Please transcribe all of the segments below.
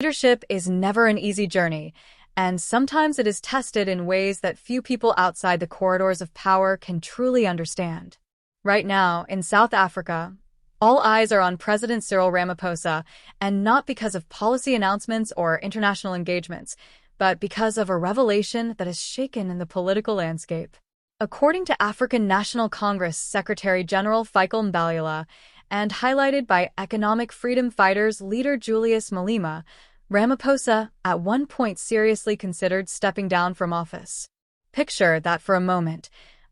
Leadership is never an easy journey, and sometimes it is tested in ways that few people outside the corridors of power can truly understand. Right now, in South Africa, all eyes are on President Cyril Ramaphosa, and not because of policy announcements or international engagements, but because of a revelation that has shaken in the political landscape. According to African National Congress Secretary General Michael Mbalula, and highlighted by economic freedom fighters leader Julius Malema, Ramaphosa at one point seriously considered stepping down from office. Picture that for a moment,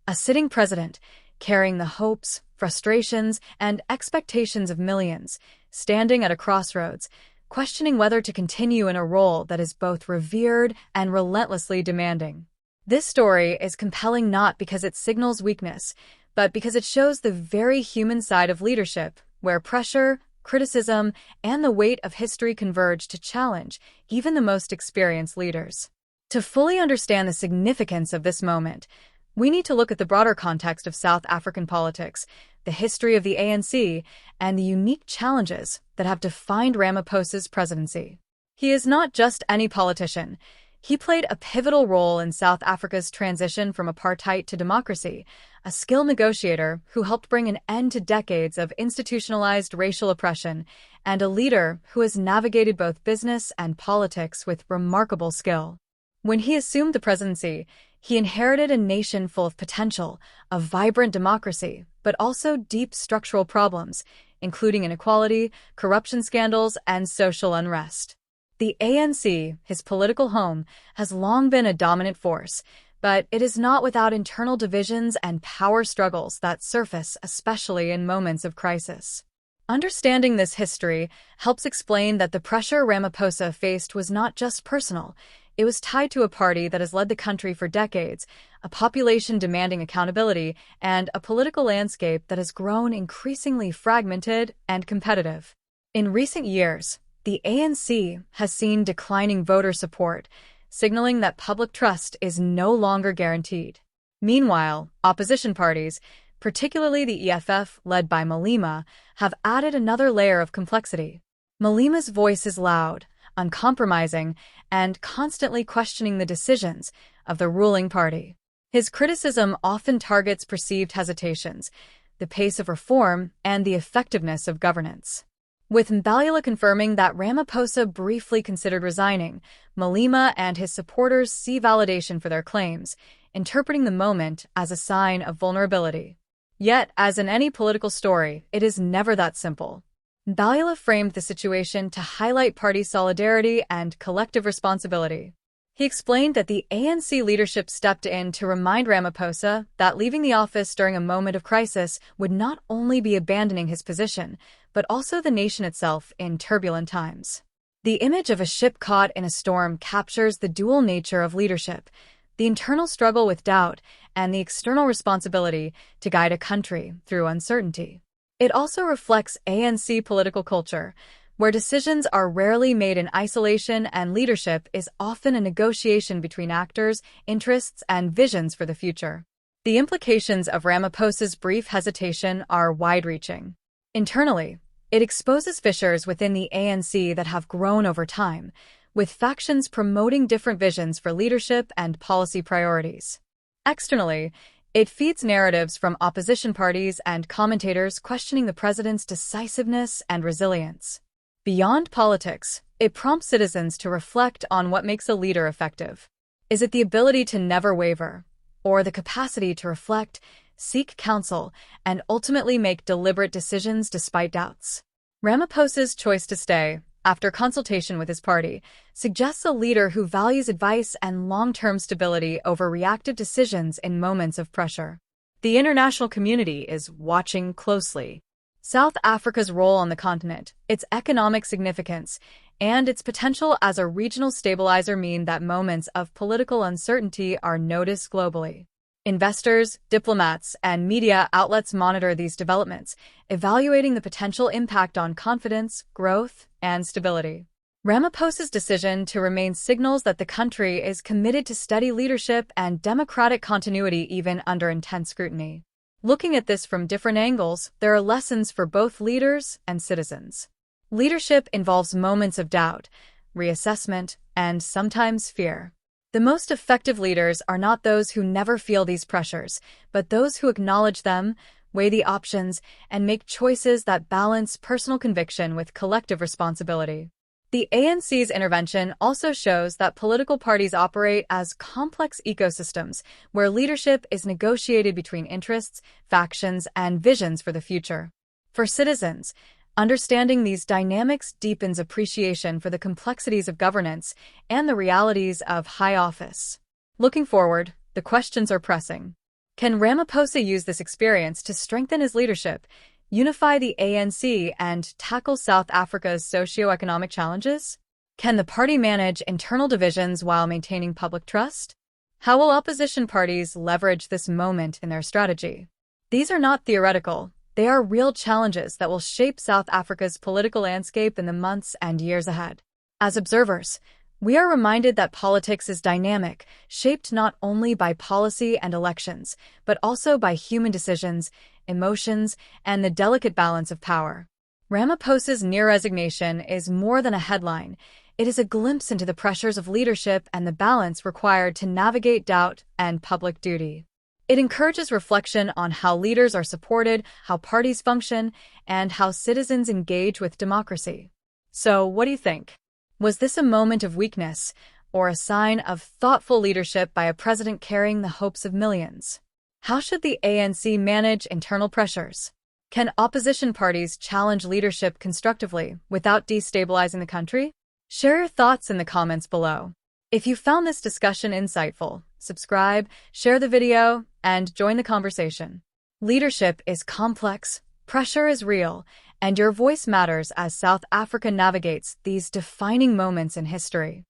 a sitting president carrying the hopes, frustrations, and expectations of millions, standing at a crossroads, questioning whether to continue in a role that is both revered and relentlessly demanding. This story is compelling not because it signals weakness, but because it shows the very human side of leadership, where pressure, criticism, and the weight of history converge to challenge even the most experienced leaders. To fully understand the significance of this moment, we need to look at the broader context of South African politics, the history of the ANC, and the unique challenges that have defined Ramaphosa's presidency. He is not just any politician. He played a pivotal role in South Africa's transition from apartheid to democracy, a skilled negotiator who helped bring an end to decades of institutionalized racial oppression, and a leader who has navigated both business and politics with remarkable skill. When he assumed the presidency, he inherited a nation full of potential, a vibrant democracy, but also deep structural problems, including inequality, corruption scandals, and social unrest. The ANC, his political home, has long been a dominant force, but it is not without internal divisions and power struggles that surface especially in moments of crisis. Understanding this history helps explain that the pressure Ramaphosa faced was not just personal. It was tied to a party that has led the country for decades, a population demanding accountability, and a political landscape that has grown increasingly fragmented and competitive. In recent years, the ANC has seen declining voter support, signaling that public trust is no longer guaranteed. Meanwhile, opposition parties, particularly the EFF led by Malema, have added another layer of complexity. Malema's voice is loud, uncompromising, and constantly questioning the decisions of the ruling party. His criticism often targets perceived hesitations, the pace of reform, and the effectiveness of governance. With Mbalula confirming that Ramaphosa briefly considered resigning, Malema and his supporters see validation for their claims, interpreting the moment as a sign of vulnerability. Yet, as in any political story, it is never that simple. Mbalula framed the situation to highlight party solidarity and collective responsibility. He explained that the ANC leadership stepped in to remind Ramaphosa that leaving the office during a moment of crisis would not only be abandoning his position, but also the nation itself in turbulent times. The image of a ship caught in a storm captures the dual nature of leadership, the internal struggle with doubt and the external responsibility to guide a country through uncertainty. It also reflects ANC political culture, where decisions are rarely made in isolation and leadership is often a negotiation between actors, interests, and visions for the future. The implications of Ramaphosa's brief hesitation are wide-reaching. Internally, it exposes fissures within the ANC that have grown over time, with factions promoting different visions for leadership and policy priorities. Externally, it feeds narratives from opposition parties and commentators questioning the president's decisiveness and resilience. Beyond politics, it prompts citizens to reflect on what makes a leader effective. Is it the ability to never waver, or the capacity to reflect, seek counsel, and ultimately make deliberate decisions despite doubts? Ramaphosa's choice to stay, after consultation with his party, suggests a leader who values advice and long-term stability over reactive decisions in moments of pressure. The international community is watching closely. South Africa's role on the continent, its economic significance, and its potential as a regional stabilizer mean that moments of political uncertainty are noticed globally. Investors, diplomats, and media outlets monitor these developments, evaluating the potential impact on confidence, growth, and stability. Ramaphosa's decision to remain signals that the country is committed to steady leadership and democratic continuity even under intense scrutiny. Looking at this from different angles, there are lessons for both leaders and citizens. Leadership involves moments of doubt, reassessment, and sometimes fear. The most effective leaders are not those who never feel these pressures, but those who acknowledge them, weigh the options, and make choices that balance personal conviction with collective responsibility. The ANC's intervention also shows that political parties operate as complex ecosystems where leadership is negotiated between interests, factions, and visions for the future. For citizens, understanding these dynamics deepens appreciation for the complexities of governance and the realities of high office. Looking forward, the questions are pressing. Can Ramaphosa use this experience to strengthen his leadership, unify the ANC, and tackle South Africa's socio-economic challenges? Can the party manage internal divisions while maintaining public trust? How will opposition parties leverage this moment in their strategy? These are not theoretical. They are real challenges that will shape South Africa's political landscape in the months and years ahead. As observers, we are reminded that politics is dynamic, shaped not only by policy and elections, but also by human decisions, emotions, and the delicate balance of power. Ramaphosa's near resignation is more than a headline. It is a glimpse into the pressures of leadership and the balance required to navigate doubt and public duty. It encourages reflection on how leaders are supported, how parties function, and how citizens engage with democracy. So, what do you think? Was this a moment of weakness, or a sign of thoughtful leadership by a president carrying the hopes of millions? How should the ANC manage internal pressures? Can opposition parties challenge leadership constructively without destabilizing the country? Share your thoughts in the comments below. If you found this discussion insightful, subscribe, share the video, and join the conversation. Leadership is complex, pressure is real, and your voice matters as South Africa navigates these defining moments in history.